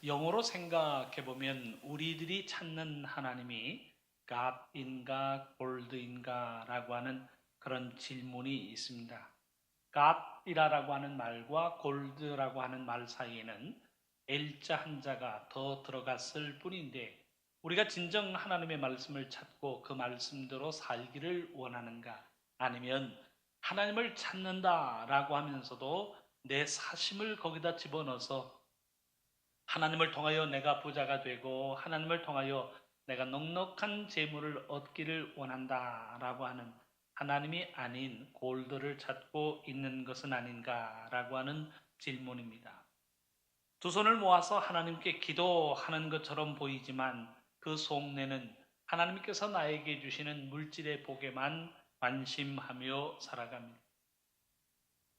영어로 생각해 보면 우리들이 찾는 하나님이 God인가 Gold인가 라고 하는 그런 질문이 있습니다. God이라고 하는 말과 Gold라고 하는 말 사이에는 L자 한자가 더 들어갔을 뿐인데 우리가 진정 하나님의 말씀을 찾고 그 말씀대로 살기를 원하는가, 아니면 하나님을 찾는다라고 하면서도 내 사심을 거기다 집어넣어서 하나님을 통하여 내가 부자가 되고 하나님을 통하여 내가 넉넉한 재물을 얻기를 원한다라고 하는 하나님이 아닌 골드를 찾고 있는 것은 아닌가라고 하는 질문입니다. 두 손을 모아서 하나님께 기도하는 것처럼 보이지만 그 속내는 하나님께서 나에게 주시는 물질의 복에만 관심하며 살아갑니다.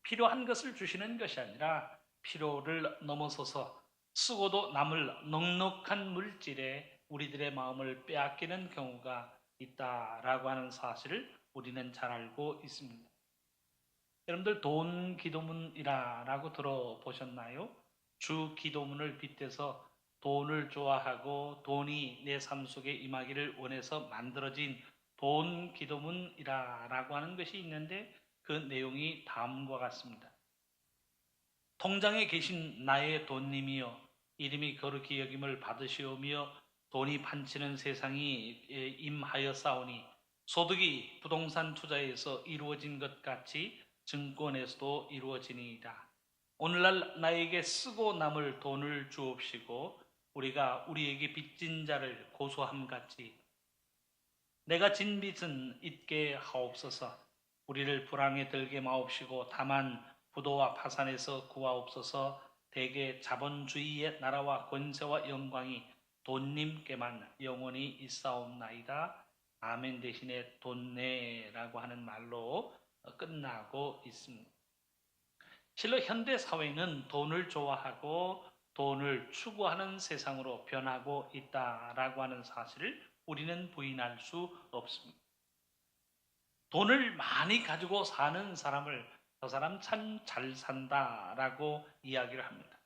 필요한 것을 주시는 것이 아니라 필요를 넘어서서 쓰고도 남을 넉넉한 물질에 우리들의 마음을 빼앗기는 경우가 있다라고 하는 사실을 우리는 잘 알고 있습니다. 여러분들 돈 기도문이라고 들어보셨나요? 주 기도문을 빗대서 돈을 좋아하고 돈이 내 삶 속에 임하기를 원해서 만들어진 돈 기도문이라고 하는 것이 있는데 그 내용이 다음과 같습니다. 통장에 계신 나의 돈님이여, 이름이 거룩히 여김을 받으시오며 돈이 판치는 세상이 임하였사오니 소득이 부동산 투자에서 이루어진 것 같이 증권에서도 이루어지니이다. 오늘날 나에게 쓰고 남을 돈을 주옵시고 우리가 우리에게 빚진 자를 고소함 같이 내가 진 빚은 잊게 하옵소서. 우리를 불황에 들게 마옵시고 다만 부도와 파산에서 구하옵소서. 대개 자본주의의 나라와 권세와 영광이 돈님께만 영원히 있사옵나이다. 아멘 대신에 돈내라고 하는 말로 끝나고 있습니다. 실로 현대 사회는 돈을 좋아하고 돈을 추구하는 세상으로 변하고 있다라고 하는 사실을 우리는 부인할 수 없습니다. 돈을 많이 가지고 사는 사람을 저 사람 참 잘 산다라고 이야기를 합니다.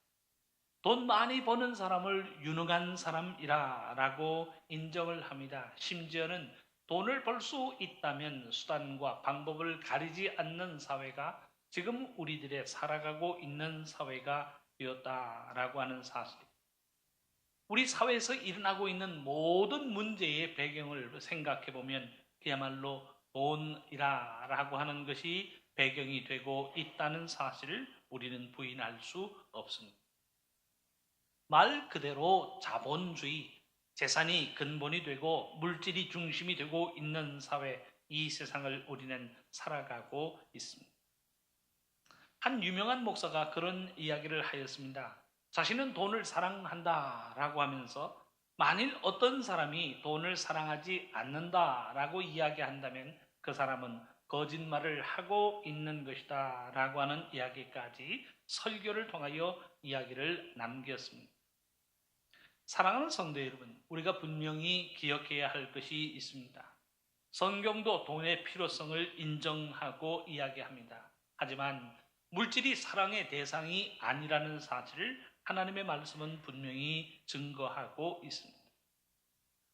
돈 많이 버는 사람을 유능한 사람이라고 인정을 합니다. 심지어는 돈을 벌 수 있다면 수단과 방법을 가리지 않는 사회가 지금 우리들의 살아가고 있는 사회가 되었다라고 하는 사실. 우리 사회에서 일어나고 있는 모든 문제의 배경을 생각해 보면 그야말로 돈이라고 하는 것이 배경이 되고 있다는 사실을 우리는 부인할 수 없습니다. 말 그대로 자본주의, 재산이 근본이 되고 물질이 중심이 되고 있는 사회, 이 세상을 우리는 살아가고 있습니다. 한 유명한 목사가 그런 이야기를 하였습니다. 자신은 돈을 사랑한다라고 하면서 만일 어떤 사람이 돈을 사랑하지 않는다라고 이야기한다면 그 사람은 거짓말을 하고 있는 것이다 라고 하는 이야기까지 설교를 통하여 이야기를 남겼습니다. 사랑하는 성도 여러분, 우리가 분명히 기억해야 할 것이 있습니다. 성경도 돈의 필요성을 인정하고 이야기합니다. 하지만 물질이 사랑의 대상이 아니라는 사실을 하나님의 말씀은 분명히 증거하고 있습니다.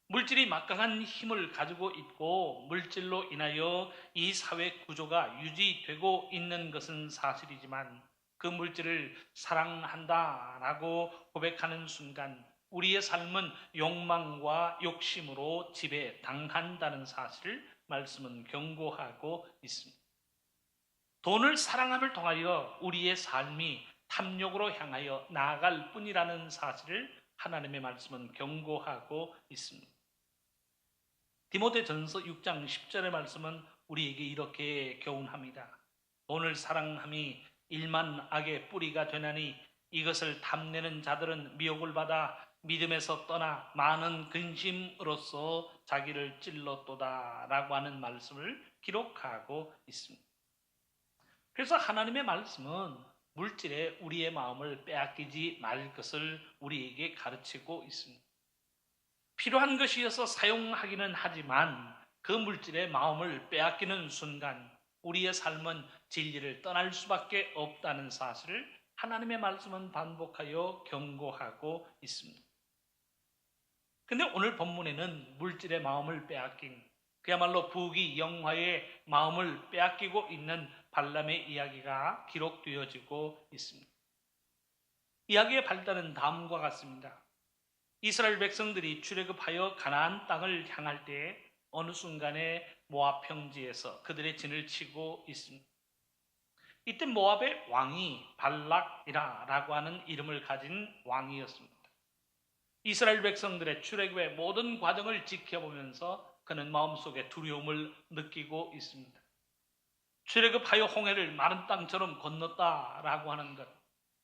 물질이 막강한 힘을 가지고 있고 물질로 인하여 이 사회 구조가 유지되고 있는 것은 사실이지만 그 물질을 사랑한다라고 고백하는 순간 우리의 삶은 욕망과 욕심으로 지배당한다는 사실을 말씀은 경고하고 있습니다. 돈을 사랑함을 통하여 우리의 삶이 탐욕으로 향하여 나아갈 뿐이라는 사실을 하나님의 말씀은 경고하고 있습니다. 디모데전서 6장 10절의 말씀은 우리에게 이렇게 교훈합니다. 돈을 사랑함이 일만 악의 뿌리가 되나니 이것을 탐내는 자들은 미혹을 받아 믿음에서 떠나 많은 근심으로써 자기를 찔렀도다 라고 하는 말씀을 기록하고 있습니다. 그래서 하나님의 말씀은 물질에 우리의 마음을 빼앗기지 말 것을 우리에게 가르치고 있습니다. 필요한 것이어서 사용하기는 하지만 그 물질의 마음을 빼앗기는 순간 우리의 삶은 진리를 떠날 수밖에 없다는 사실을 하나님의 말씀은 반복하여 경고하고 있습니다. 근데 오늘 본문에는 물질의 마음을 빼앗긴, 그야말로 부귀영화의 마음을 빼앗기고 있는 발람의 이야기가 기록되어지고 있습니다. 이야기의 발단은 다음과 같습니다. 이스라엘 백성들이 출애굽하여 가나안 땅을 향할 때 어느 순간에 모압 평지에서 그들의 진을 치고 있습니다. 이때 모압의 왕이 발락이라고 하는 이름을 가진 왕이었습니다. 이스라엘 백성들의 출애굽의 모든 과정을 지켜보면서 그는 마음속에 두려움을 느끼고 있습니다. 출애굽하여 홍해를 마른 땅처럼 건넜다라고 하는 것,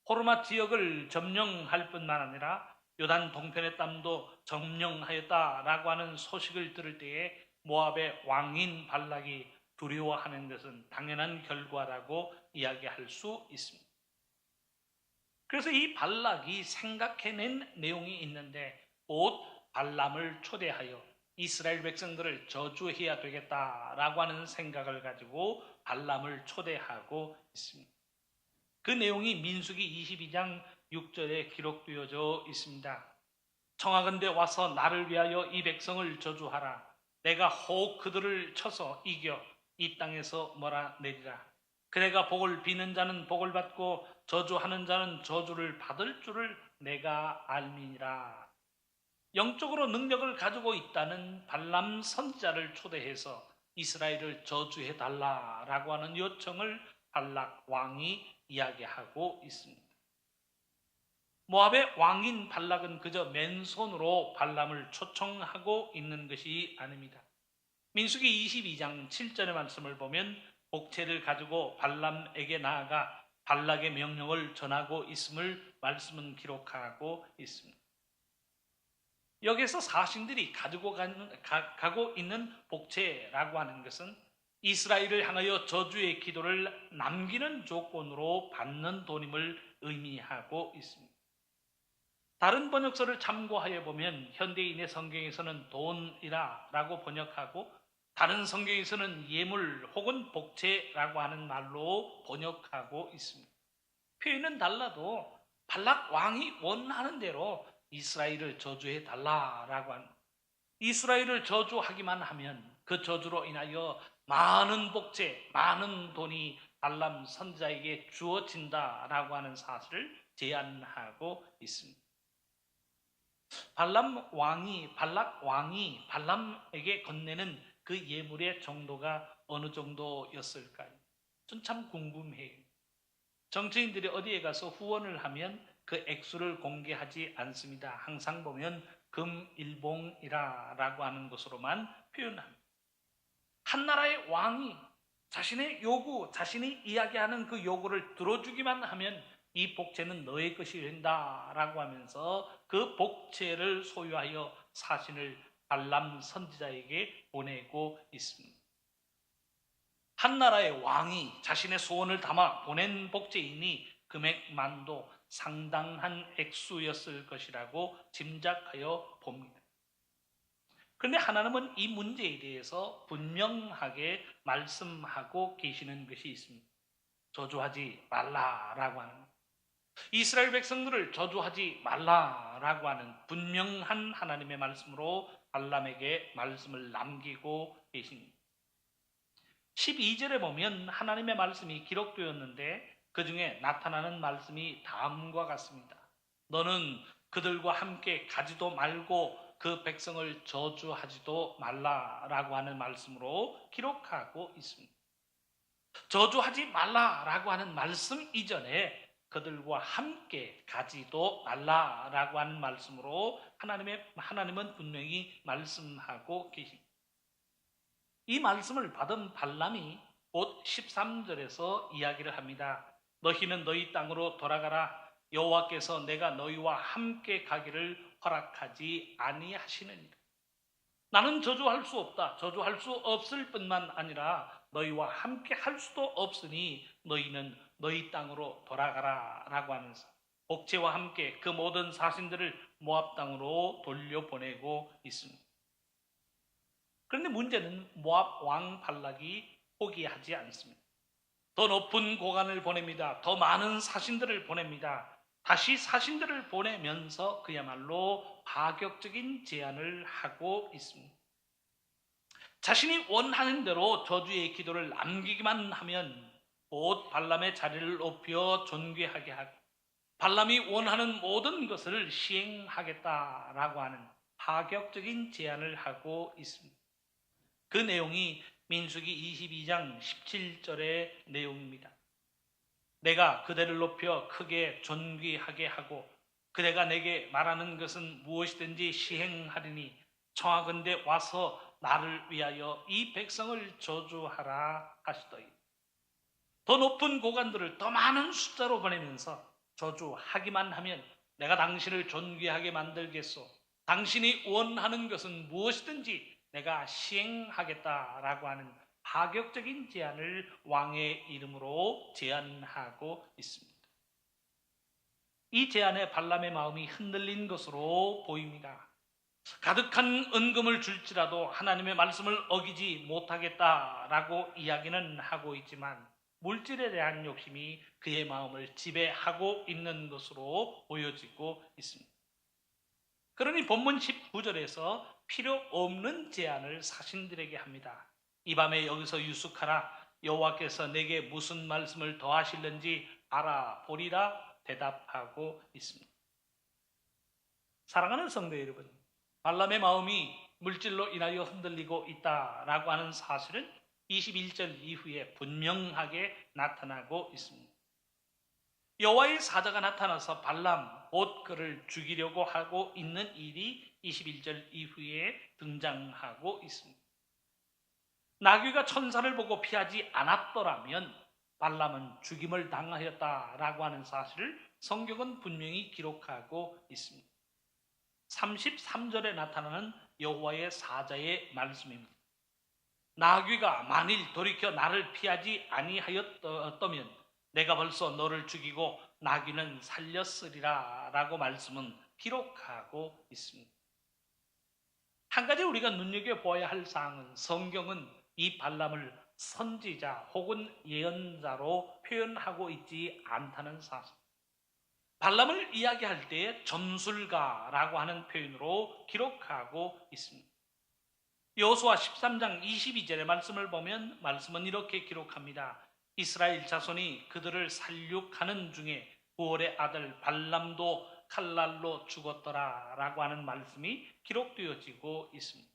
호르마 지역을 점령할 뿐만 아니라 요단 동편의 땅도 점령하였다라고 하는 소식을 들을 때에 모압의 왕인 발락이 두려워하는 것은 당연한 결과라고 이야기할 수 있습니다. 그래서 이 발락이 생각해낸 내용이 있는데 곧 발람을 초대하여 이스라엘 백성들을 저주해야 되겠다라고 하는 생각을 가지고 발람을 초대하고 있습니다. 그 내용이 민수기 22장 6절에 기록되어져 있습니다. 청하건대 와서 나를 위하여 이 백성을 저주하라. 내가 혹 그들을 쳐서 이겨 이 땅에서 몰아내리라. 그래가 복을 비는 자는 복을 받고 저주하는 자는 저주를 받을 줄을 내가 알미니라. 영적으로 능력을 가지고 있다는 발람 선지자를 초대해서 이스라엘을 저주해 달라라고 하는 요청을 발락 왕이 이야기하고 있습니다. 모압의 왕인 발락은 그저 맨손으로 발람을 초청하고 있는 것이 아닙니다. 민수기 22장 7절의 말씀을 보면 복채를 가지고 발람에게 나아가 발락의 명령을 전하고 있음을 말씀은 기록하고 있습니다. 여기서 사신들이 가고 있는 복채라고 하는 것은 이스라엘을 향하여 저주의 기도를 남기는 조건으로 받는 돈임을 의미하고 있습니다. 다른 번역서를 참고하여 보면 현대인의 성경에서는 돈이라고 번역하고 다른 성경에서는 예물 혹은 복채라고 하는 말로 번역하고 있습니다. 표현은 달라도 발락 왕이 원하는 대로 이스라엘을 저주해 달라라고 하는, 이스라엘을 저주하기만 하면 그 저주로 인하여 많은 복채, 많은 돈이 발람 선지자에게 주어진다라고 하는 사실을 제안하고 있습니다. 발락 왕이 발람에게 건네는 그 예물의 정도가 어느 정도였을까요? 전 참 궁금해요. 정치인들이 어디에 가서 후원을 하면 그 액수를 공개하지 않습니다. 항상 보면 금일봉이라고 하는 것으로만 표현합니다. 한 나라의 왕이 자신의 요구, 자신이 이야기하는 그 요구를 들어주기만 하면 이 복채는 너의 것이 된다라고 하면서 그 복채를 소유하여 사신을 발람 선지자에게 보내고 있습니다. 한 나라의 왕이 자신의 소원을 담아 보낸 복채이니 금액만도 상당한 액수였을 것이라고 짐작하여 봅니다. 그런데 하나님은 이 문제에 대해서 분명하게 말씀하고 계시는 것이 있습니다. 저주하지 말라라고 하는 것. 이스라엘 백성들을 저주하지 말라라고 하는 분명한 하나님의 말씀으로 발람에게 말씀을 남기고 계십니다. 12절에 보면 하나님의 말씀이 기록되었는데 그 중에 나타나는 말씀이 다음과 같습니다. 너는 그들과 함께 가지도 말고 그 백성을 저주하지도 말라라고 하는 말씀으로 기록하고 있습니다. 저주하지 말라라고 하는 말씀 이전에 그들과 함께 가지도 말라라고 하는 말씀으로 하나님은 분명히 말씀하고 계십니다. 이 말씀을 받은 발람이 곧 13절에서 이야기를 합니다. 너희는 너희 땅으로 돌아가라. 여호와께서 내가 너희와 함께 가기를 허락하지 아니하시느니라. 나는 저주할 수 없다. 저주할 수 없을 뿐만 아니라 너희와 함께 할 수도 없으니 너희는 너희 땅으로 돌아가라 라고 하면서 복채와 함께 그 모든 사신들을 모압 땅으로 돌려보내고 있습니다. 그런데 문제는 모압 왕 발락이 포기하지 않습니다. 더 높은 고관을 보냅니다. 더 많은 사신들을 보냅니다. 다시 사신들을 보내면서 그야말로 파격적인 제안을 하고 있습니다. 자신이 원하는 대로 저주의 기도를 남기기만 하면 곧 발람의 자리를 높여 존귀하게 하고 발람이 원하는 모든 것을 시행하겠다라고 하는 파격적인 제안을 하고 있습니다. 그 내용이 민수기 22장 17절의 내용입니다. 내가 그대를 높여 크게 존귀하게 하고 그대가 내게 말하는 것은 무엇이든지 시행하리니 청하건대 와서 나를 위하여 이 백성을 저주하라 하시더니 더 높은 고관들을 더 많은 숫자로 보내면서 저주하기만 하면 내가 당신을 존귀하게 만들겠소. 당신이 원하는 것은 무엇이든지 내가 시행하겠다라고 하는 파격적인 제안을 왕의 이름으로 제안하고 있습니다. 이 제안에 발람의 마음이 흔들린 것으로 보입니다. 가득한 은금을 줄지라도 하나님의 말씀을 어기지 못하겠다라고 이야기는 하고 있지만 물질에 대한 욕심이 그의 마음을 지배하고 있는 것으로 보여지고 있습니다. 그러니 본문 19절에서 필요 없는 제안을 사신들에게 합니다. 이 밤에 여기서 유숙하라. 여호와께서 내게 무슨 말씀을 더하실는지 알아보리라 대답하고 있습니다. 사랑하는 성도 여러분, 발람의 마음이 물질로 인하여 흔들리고 있다라고 하는 사실은 21절 이후에 분명하게 나타나고 있습니다. 여호와의 사자가 나타나서 발람 곧 그를 죽이려고 하고 있는 일이 21절 이후에 등장하고 있습니다. 나귀가 천사를 보고 피하지 않았더라면 발람은 죽임을 당하였다라고 하는 사실을 성경은 분명히 기록하고 있습니다. 33절에 나타나는 여호와의 사자의 말씀입니다. 나귀가 만일 돌이켜 나를 피하지 아니하였다면 내가 벌써 너를 죽이고 나귀는 살렸으리라 라고 말씀은 기록하고 있습니다. 한 가지 우리가 눈여겨보아야 할 사항은 성경은 이 발람을 선지자 혹은 예언자로 표현하고 있지 않다는 사실. 발람을 이야기할 때 점술가라고 하는 표현으로 기록하고 있습니다. 여호수아 13장 22절의 말씀을 보면 말씀은 이렇게 기록합니다. 이스라엘 자손이 그들을 살육하는 중에 부올의 아들 발람도 칼날로 죽었더라 라고 하는 말씀이 기록되어지고 있습니다.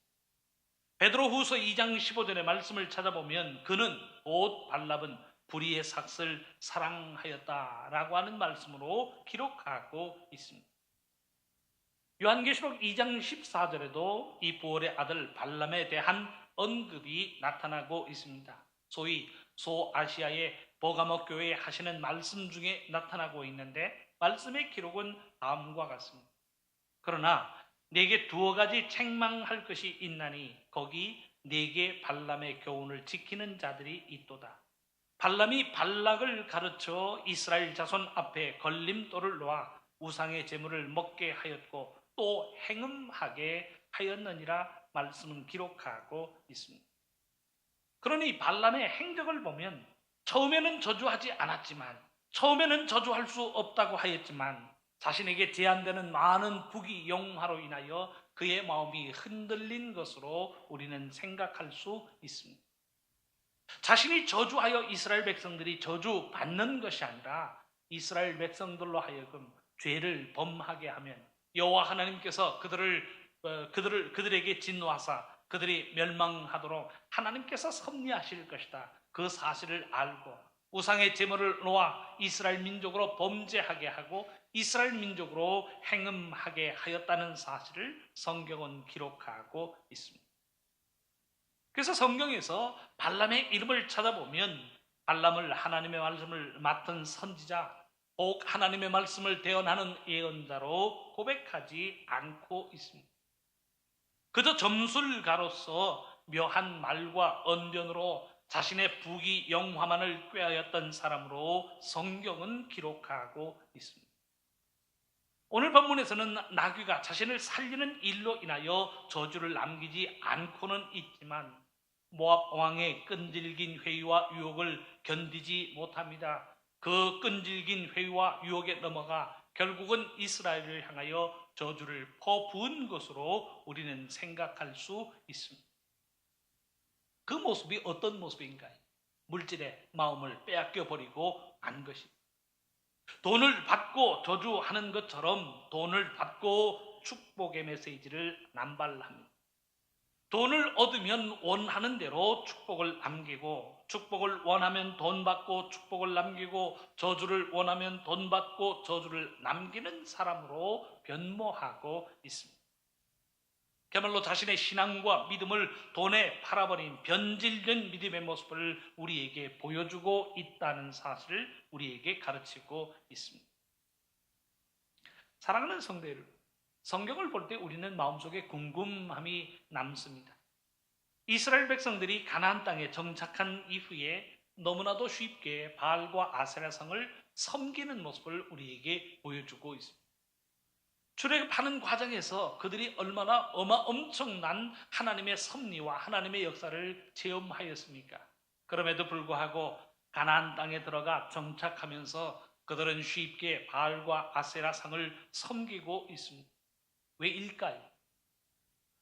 베드로후서 2장 15절의 말씀을 찾아보면 그는 곧 발람은 불의의 삭슬 사랑하였다라고 하는 말씀으로 기록하고 있습니다. 요한계시록 2장 14절에도 이 부올의 아들 발람에 대한 언급이 나타나고 있습니다. 소위 소아시아의 버가모 교회에 하시는 말씀 중에 나타나고 있는데 말씀의 기록은 다음과 같습니다. 그러나 내게 두어 가지 책망할 것이 있나니 거기 내게 발람의 교훈을 지키는 자들이 있도다. 발람이 발락을 가르쳐 이스라엘 자손 앞에 걸림돌을 놓아 우상의 제물을 먹게 하였고 또 행음하게 하였느니라 말씀은 기록하고 있습니다. 그러니 발람의 행적을 보면 처음에는 저주하지 않았지만 처음에는 저주할 수 없다고 하였지만 자신에게 제한되는 많은 부귀영화로 인하여 그의 마음이 흔들린 것으로 우리는 생각할 수 있습니다. 자신이 저주하여 이스라엘 백성들이 저주받는 것이 아니라 이스라엘 백성들로 하여금 죄를 범하게 하면 여호와 하나님께서 그들에게 진노하사 그들이 멸망하도록 하나님께서 섭리하실 것이다. 그 사실을 알고 우상의 제물을 놓아 이스라엘 민족으로 범죄하게 하고 이스라엘 민족으로 행음하게 하였다는 사실을 성경은 기록하고 있습니다. 그래서 성경에서 발람의 이름을 찾아보면 발람을 하나님의 말씀을 맡은 선지자 혹 하나님의 말씀을 대언하는 예언자로 고백하지 않고 있습니다. 그저 점술가로서 묘한 말과 언변으로 자신의 부귀영화만을 꾀하였던 사람으로 성경은 기록하고 있습니다. 오늘 본문에서는 나귀가 자신을 살리는 일로 인하여 저주를 남기지 않고는 있지만 모압 왕의 끈질긴 회의와 유혹을 견디지 못합니다. 그 끈질긴 회의와 유혹에 넘어가 결국은 이스라엘을 향하여 저주를 퍼부은 것으로 우리는 생각할 수 있습니다. 그 모습이 어떤 모습인가요? 물질의 마음을 빼앗겨 버리고 만 것입니다. 돈을 받고 저주하는 것처럼 돈을 받고 축복의 메시지를 남발합니다. 돈을 얻으면 원하는 대로 축복을 남기고, 축복을 원하면 돈 받고 축복을 남기고, 저주를 원하면 돈 받고 저주를 남기는 사람으로 변모하고 있습니다. 그야말로 자신의 신앙과 믿음을 돈에 팔아버린 변질된 믿음의 모습을 우리에게 보여주고 있다는 사실을 우리에게 가르치고 있습니다. 사랑하는 성도 여러분, 성경을 볼 때 우리는 마음속에 궁금함이 남습니다. 이스라엘 백성들이 가나안 땅에 정착한 이후에 너무나도 쉽게 바알과 아세라성을 섬기는 모습을 우리에게 보여주고 있습니다. 출애굽하는 과정에서 그들이 얼마나 엄청난 하나님의 섭리와 하나님의 역사를 체험하였습니까? 그럼에도 불구하고 가나안 땅에 들어가 정착하면서 그들은 쉽게 바알과 아세라상을 섬기고 있습니다. 왜일까요?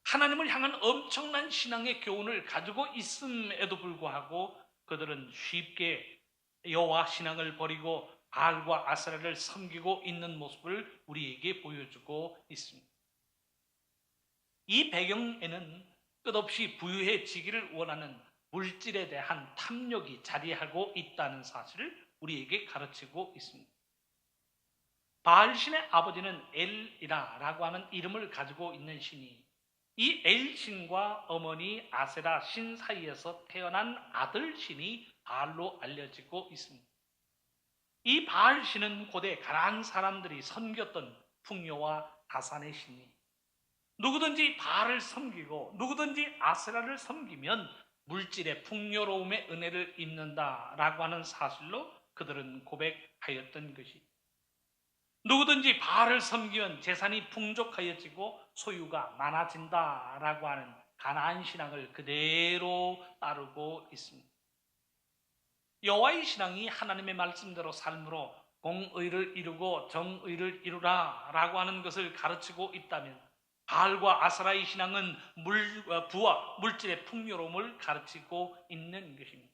하나님을 향한 엄청난 신앙의 교훈을 가지고 있음에도 불구하고 그들은 쉽게 여호와 신앙을 버리고 바알과 아세라를 섬기고 있는 모습을 우리에게 보여주고 있습니다. 이 배경에는 끝없이 부유해지기를 원하는 물질에 대한 탐욕이 자리하고 있다는 사실을 우리에게 가르치고 있습니다. 바알신의 아버지는 엘이라라고 하는 이름을 가지고 있는 신이 이 엘신과 어머니 아세라 신 사이에서 태어난 아들 신이 바알로 알려지고 있습니다. 이 바알 신은 고대 가나안 사람들이 섬겼던 풍요와 다산의 신이 누구든지 바알을 섬기고 누구든지 아세라를 섬기면 물질의 풍요로움의 은혜를 입는다라고 하는 사실로 그들은 고백하였던 것이 누구든지 바알을 섬기면 재산이 풍족하여지고 소유가 많아진다라고 하는 가나안 신앙을 그대로 따르고 있습니다. 여호와의 신앙이 하나님의 말씀대로 삶으로 공의를 이루고 정의를 이루라라고 하는 것을 가르치고 있다면 바알과 아세라의 신앙은 부와 물질의 풍요로움을 가르치고 있는 것입니다.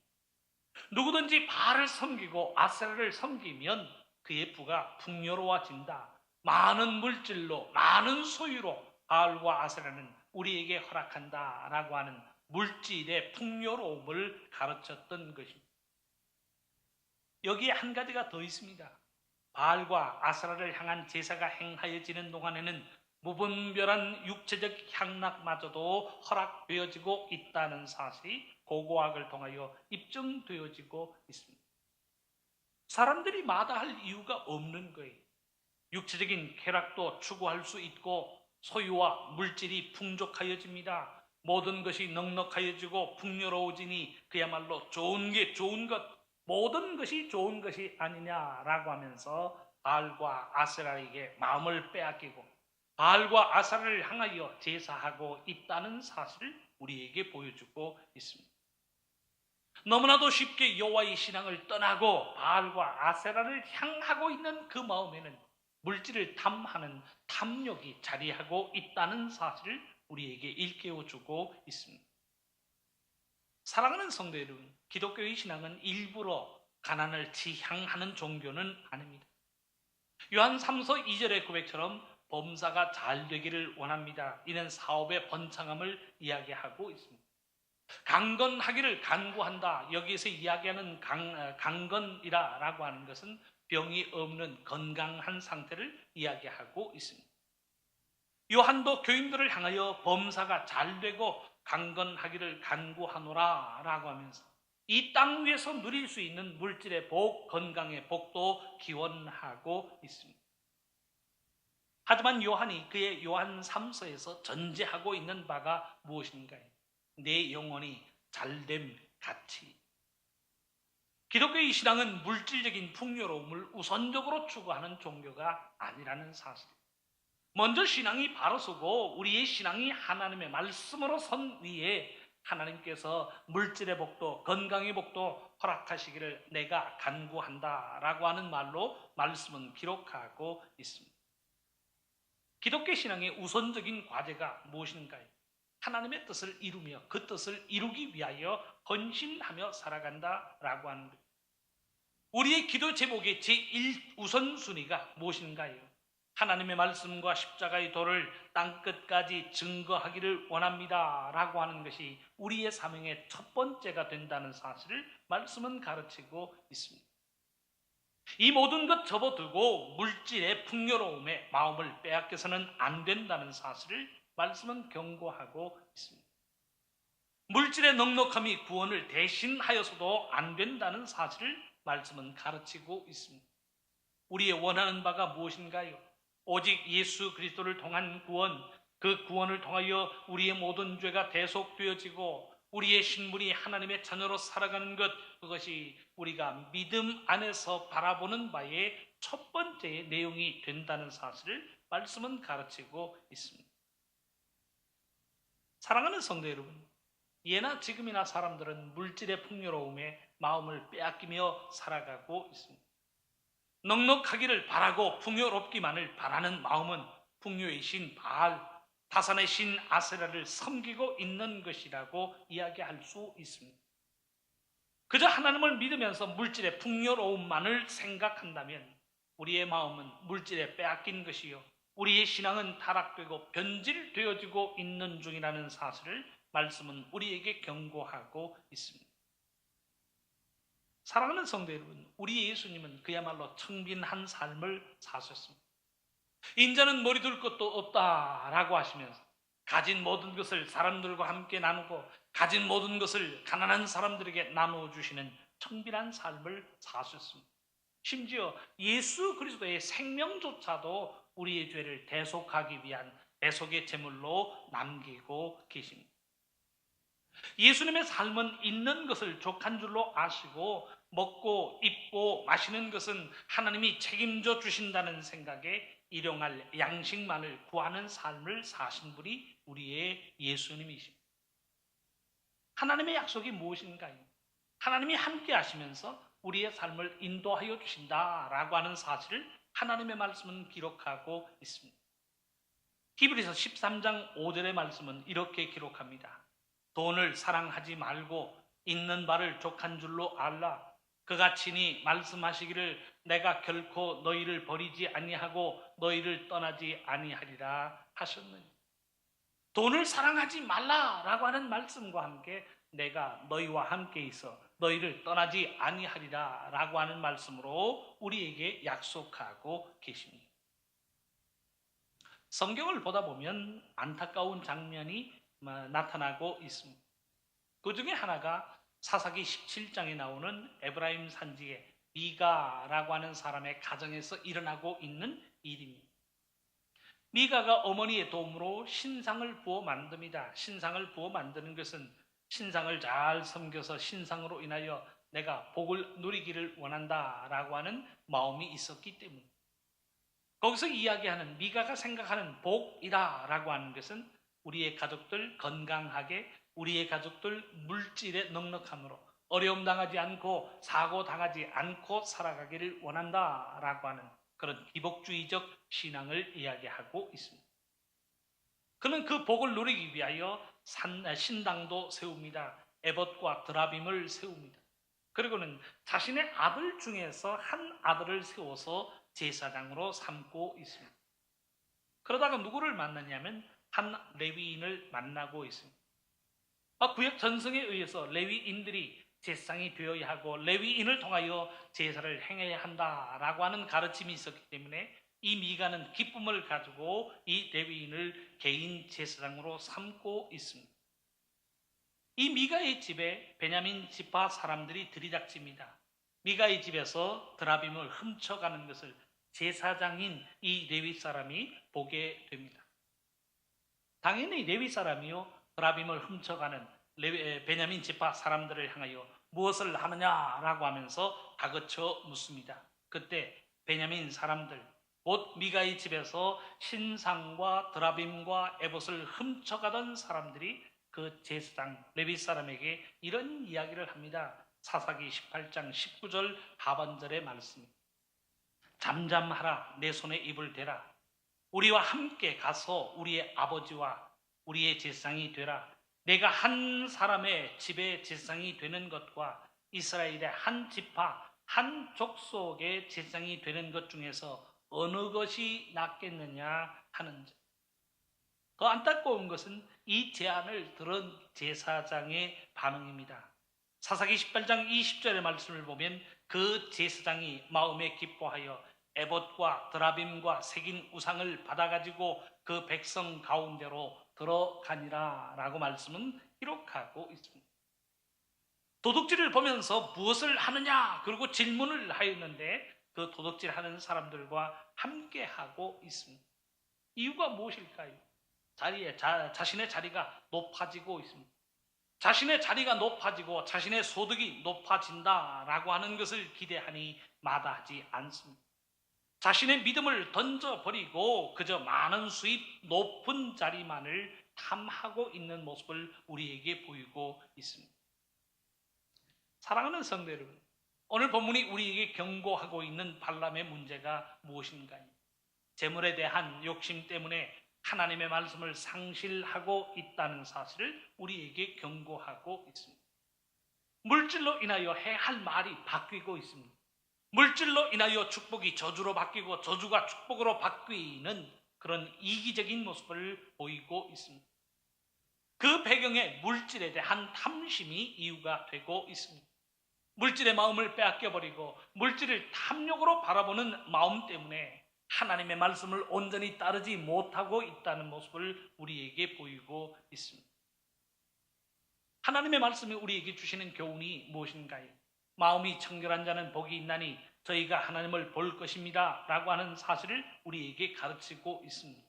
누구든지 바알을 섬기고 아세라를 섬기면 그의 부가 풍요로워진다. 많은 물질로 많은 소유로 바알과 아세라는 우리에게 허락한다라고 하는 물질의 풍요로움을 가르쳤던 것입니다. 여기에 한 가지가 더 있습니다. 바알과 아세라를 향한 제사가 행하여지는 동안에는 무분별한 육체적 향락마저도 허락되어지고 있다는 사실이 고고학을 통하여 입증되어지고 있습니다. 사람들이 마다할 이유가 없는 거예요. 육체적인 쾌락도 추구할 수 있고 소유와 물질이 풍족하여집니다. 모든 것이 넉넉하여지고 풍요로워지니 그야말로 좋은 게 좋은 것, 모든 것이 좋은 것이 아니냐라고 하면서 바알과 아세라에게 마음을 빼앗기고 바알과 아세라를 향하여 제사하고 있다는 사실을 우리에게 보여주고 있습니다. 너무나도 쉽게 여호와의 신앙을 떠나고 바알과 아세라를 향하고 있는 그 마음에는 물질을 탐하는 탐욕이 자리하고 있다는 사실을 우리에게 일깨워주고 있습니다. 사랑하는 성도 여러분, 기독교의 신앙은 일부러 가난을 지향하는 종교는 아닙니다. 요한 3서 2절의 고백처럼 범사가 잘 되기를 원합니다. 이는 사업의 번창함을 이야기하고 있습니다. 강건하기를 간구한다. 여기에서 이야기하는 강건이라고 하는 것은 병이 없는 건강한 상태를 이야기하고 있습니다. 요한도 교인들을 향하여 범사가 잘 되고 강건하기를 간구하노라 라고 하면서 이 땅 위에서 누릴 수 있는 물질의 복, 건강의 복도 기원하고 있습니다. 하지만 요한이 그의 요한 3서에서 전제하고 있는 바가 무엇인가요? 내 영혼이 잘됨 같이. 기독교의 신앙은 물질적인 풍요로움을 우선적으로 추구하는 종교가 아니라는 사실. 먼저 신앙이 바로 서고 우리의 신앙이 하나님의 말씀으로 선 위에 하나님께서 물질의 복도, 건강의 복도 허락하시기를 내가 간구한다라고 하는 말로 말씀은 기록하고 있습니다. 기독교 신앙의 우선적인 과제가 무엇인가요? 하나님의 뜻을 이루며 그 뜻을 이루기 위하여 헌신하며 살아간다라고 하는 거예요. 우리의 기도 제목의 제1우선순위가 무엇인가요? 하나님의 말씀과 십자가의 도를 땅끝까지 증거하기를 원합니다 라고 하는 것이 우리의 사명의 첫 번째가 된다는 사실을 말씀은 가르치고 있습니다. 이 모든 것 접어두고 물질의 풍요로움에 마음을 빼앗겨서는 안 된다는 사실을 말씀은 경고하고 있습니다. 물질의 넉넉함이 구원을 대신하여서도 안 된다는 사실을 말씀은 가르치고 있습니다. 우리의 원하는 바가 무엇인가요? 오직 예수 그리스도를 통한 구원, 그 구원을 통하여 우리의 모든 죄가 대속되어지고 우리의 신분이 하나님의 자녀로 살아가는 것, 그것이 우리가 믿음 안에서 바라보는 바의 첫 번째 내용이 된다는 사실을 말씀은 가르치고 있습니다. 사랑하는 성도 여러분, 예나 지금이나 사람들은 물질의 풍요로움에 마음을 빼앗기며 살아가고 있습니다. 넉넉하기를 바라고 풍요롭기만을 바라는 마음은 풍요의 신 바알, 다산의 신 아세라를 섬기고 있는 것이라고 이야기할 수 있습니다. 그저 하나님을 믿으면서 물질의 풍요로움만을 생각한다면 우리의 마음은 물질에 빼앗긴 것이요, 우리의 신앙은 타락되고 변질되어지고 있는 중이라는 사실을 말씀은 우리에게 경고하고 있습니다. 사랑하는 성도 여러분, 우리 예수님은 그야말로 청빈한 삶을 사셨습니다. 인자는 머리 둘 것도 없다라고 하시면서 가진 모든 것을 사람들과 함께 나누고 가진 모든 것을 가난한 사람들에게 나누어 주시는 청빈한 삶을 사셨습니다. 심지어 예수 그리스도의 생명조차도 우리의 죄를 대속하기 위한 대속의 제물로 남기고 계십니다. 예수님의 삶은 있는 것을 족한 줄로 아시고 먹고 입고 마시는 것은 하나님이 책임져 주신다는 생각에 일용할 양식만을 구하는 삶을 사신 분이 우리의 예수님이십니다. 하나님의 약속이 무엇인가요? 하나님이 함께 하시면서 우리의 삶을 인도하여 주신다라고 하는 사실을 하나님의 말씀은 기록하고 있습니다. 히브리서 13장 5절의 말씀은 이렇게 기록합니다. 돈을 사랑하지 말고 있는 바를 족한 줄로 알라. 그가 친히 말씀하시기를 내가 결코 너희를 버리지 아니하고 너희를 떠나지 아니하리라 하셨느니. 돈을 사랑하지 말라라고 하는 말씀과 함께 내가 너희와 함께 있어 너희를 떠나지 아니하리라 라고 하는 말씀으로 우리에게 약속하고 계십니다. 성경을 보다 보면 안타까운 장면이 나타나고 있습니다. 그 중에 하나가 사사기 17장에 나오는 에브라임 산지의 미가라고 하는 사람의 가정에서 일어나고 있는 일입니다. 미가가 어머니의 도움으로 신상을 부어 만듭니다. 신상을 부어 만드는 것은 신상을 잘 섬겨서 신상으로 인하여 내가 복을 누리기를 원한다라고 하는 마음이 있었기 때문입니다. 거기서 이야기하는 미가가 생각하는 복이다라고 하는 것은 우리의 가족들 건강하게, 우리의 가족들 물질의 넉넉함으로 어려움 당하지 않고 사고 당하지 않고 살아가기를 원한다라고 하는 그런 기복주의적 신앙을 이야기하고 있습니다. 그는 그 복을 누리기 위하여 신당도 세웁니다. 에봇과 드라빔을 세웁니다. 그리고는 자신의 아들 중에서 한 아들을 세워서 제사장으로 삼고 있습니다. 그러다가 누구를 만나냐면 한 레위인을 만나고 있습니다. 구약 전승에 의해서 레위인들이 제사장이 되어야 하고 레위인을 통하여 제사를 행해야 한다라고 하는 가르침이 있었기 때문에 이 미가는 기쁨을 가지고 이 레위인을 개인 제사장으로 삼고 있습니다. 이 미가의 집에 베냐민 지파 사람들이 들이닥칩니다. 미가의 집에서 드라빔을 훔쳐가는 것을 제사장인 이 레위 사람이 보게 됩니다. 당연히 레위 사람이요 드라빔을 훔쳐가는 베냐민 지파 사람들을 향하여 무엇을 하느냐라고 하면서 다그쳐 묻습니다. 그때 베냐민 사람들 곧 미가의 집에서 신상과 드라빔과 에봇을 훔쳐가던 사람들이 그 제사장 레위 사람에게 이런 이야기를 합니다. 사사기 18장 19절 하반절의 말씀입니다. 잠잠하라, 내 손에 입을 대라. 우리와 함께 가서 우리의 아버지와 우리의 제사장이 되라. 내가 한 사람의 집의 제사장이 되는 것과 이스라엘의 한 지파 한 족속의 제사장이 되는 것 중에서 어느 것이 낫겠느냐 하는 점. 더 안타까운 것은 이 제안을 들은 제사장의 반응입니다. 사사기 18장 20절의 말씀을 보면 그 제사장이 마음에 기뻐하여 에봇과 드라빔과 새긴 우상을 받아가지고 그 백성 가운데로 들어가니라 라고 말씀은 기록하고 있습니다. 도둑질을 보면서 무엇을 하느냐 그리고 질문을 하였는데 그 도둑질하는 사람들과 함께하고 있습니다. 이유가 무엇일까요? 자신의 자리가 높아지고 있습니다. 자신의 자리가 높아지고 자신의 소득이 높아진다라고 하는 것을 기대하니 마다하지 않습니다. 자신의 믿음을 던져버리고 그저 많은 수입, 높은 자리만을 탐하고 있는 모습을 우리에게 보이고 있습니다. 사랑하는 성도 여러분, 오늘 본문이 우리에게 경고하고 있는 발람의 문제가 무엇인가요? 재물에 대한 욕심 때문에 하나님의 말씀을 상실하고 있다는 사실을 우리에게 경고하고 있습니다. 물질로 인하여 해야 할 말이 바뀌고 있습니다. 물질로 인하여 축복이 저주로 바뀌고 저주가 축복으로 바뀌는 그런 이기적인 모습을 보이고 있습니다. 그 배경에 물질에 대한 탐심이 이유가 되고 있습니다. 물질의 마음을 빼앗겨버리고 물질을 탐욕으로 바라보는 마음 때문에 하나님의 말씀을 온전히 따르지 못하고 있다는 모습을 우리에게 보이고 있습니다. 하나님의 말씀이 우리에게 주시는 교훈이 무엇인가요? 마음이 청결한 자는 복이 있나니 저희가 하나님을 볼 것입니다 라고 하는 사실을 우리에게 가르치고 있습니다.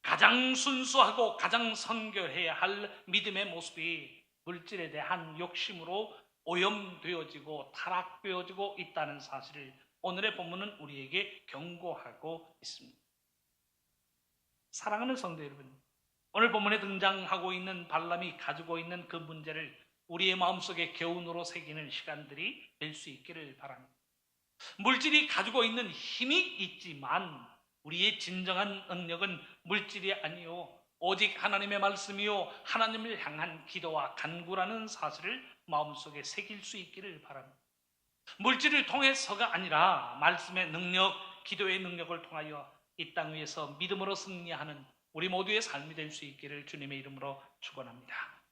가장 순수하고 가장 선결해야 할 믿음의 모습이 물질에 대한 욕심으로 오염되어지고 타락되어지고 있다는 사실을 오늘의 본문은 우리에게 경고하고 있습니다. 사랑하는 성도 여러분, 오늘 본문에 등장하고 있는 발람이 가지고 있는 그 문제를 우리의 마음속에 교훈으로 새기는 시간들이 될 수 있기를 바랍니다. 물질이 가지고 있는 힘이 있지만 우리의 진정한 능력은 물질이 아니요 오직 하나님의 말씀이요 하나님을 향한 기도와 간구라는 사실을 마음속에 새길 수 있기를 바랍니다. 물질을 통해서가 아니라 말씀의 능력, 기도의 능력을 통하여 이 땅 위에서 믿음으로 승리하는 우리 모두의 삶이 될 수 있기를 주님의 이름으로 축원합니다.